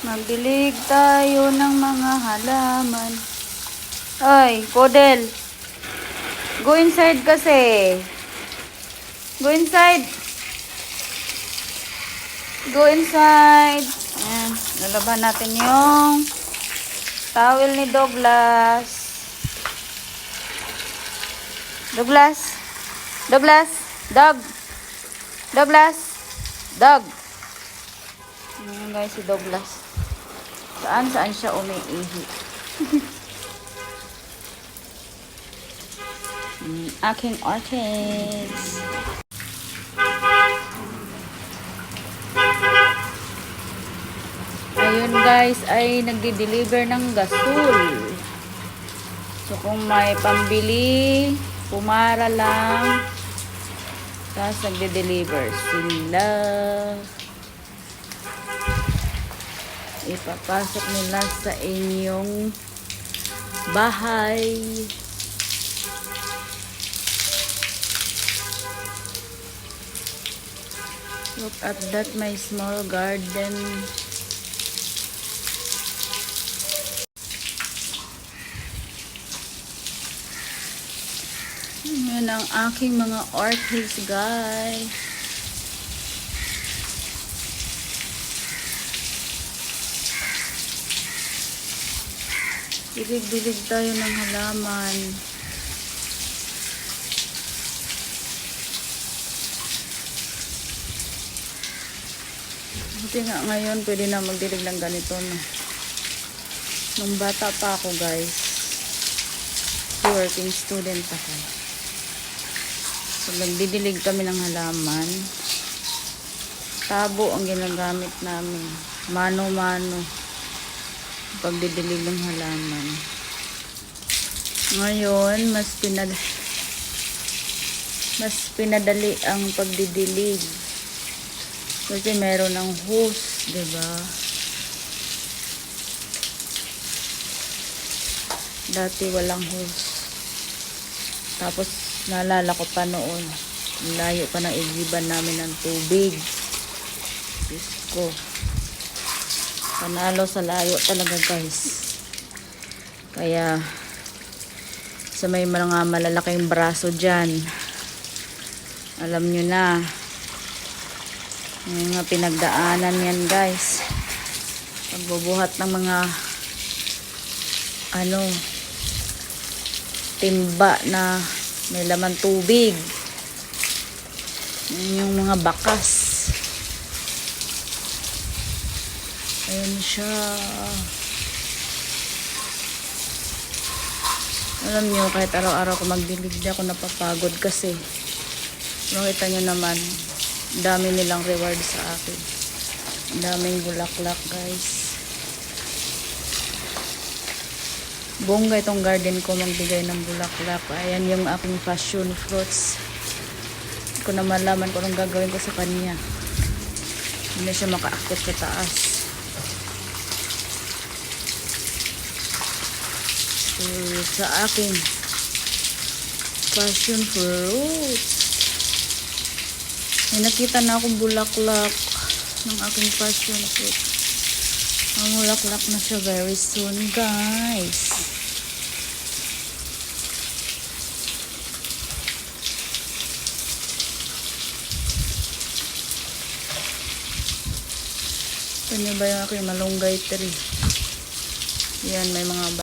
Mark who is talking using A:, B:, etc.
A: Magdilig tayo ng mga halaman. Ay, Podel. Go inside kasi. Go inside. Go inside. Ayan. Lalaban natin yung towel ni Douglas. Douglas. Douglas. Dog. Douglas. Dog. Ayan guys, si Douglas. Saan siya umiihi. Aking orchids. Ayun guys, ay nagdi-deliver ng gasol. So kung may pambili, pumara lang. Tapos nagdi-deliver sila. Ipapasok nila sa inyong bahay. Look at that, my small garden. Yan ang aking mga orchids, guys. Dilig-dilig tayo ng halaman. Buti nga ngayon pwede na magdilig lang ganito, no? Nung bata pa ako, guys, working student ako. So nagdidilig kami ng halaman. Tabo ang ginagamit namin. Mano-mano. Pagdidilig ng halaman. Ngayon, mas pinadali ang pagdidilig. Kasi meron ng hose, 'di ba? Dati walang hose. Tapos naalala ko pa noon, layo pa ng igiban namin ng tubig. Diyos ko. Panalo sa layo talaga, guys. Kaya sa may mga malalaking braso dyan, alam nyo na yung mga pinagdaanan yan, guys. Pagbubuhat ng mga timba na may laman tubig, yung mga bakas. Ayan siya. Alam nyo, kahit araw-araw ko magdilig, di ako napapagod kasi makita nyo naman, dami nilang reward sa akin. Daming bulaklak, guys. Bongga itong garden ko magbigay ng bulaklak. Ayan yung aking passion fruits. Hindi ko na malaman kung anong gagawin ko sa kanya. Hindi siya makaakit sa taas. So, sa aking passion fruits, may nakita na akong bulaklak ng aking passion fruit. Ang bulaklak na siya very soon, guys. Ito niyo ba yung aking malunggay tree? Yan, may mga